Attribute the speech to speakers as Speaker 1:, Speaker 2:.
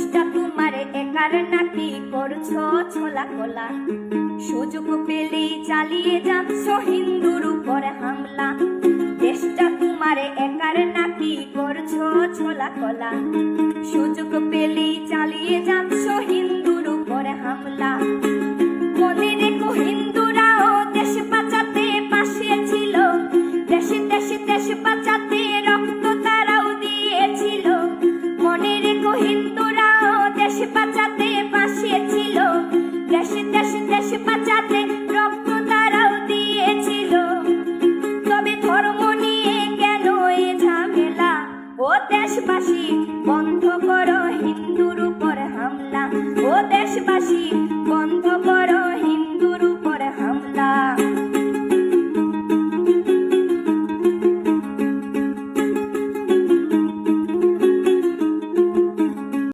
Speaker 1: দেশটা তোমার একার নাকি করছো ছোলা কোলা সুযোগ পেলেই চালিয়ে যাচ্ছ হিন্দুর উপর হামলা দেশটা তোমার একার নাকি করছো ছোলা কোলা সুযোগ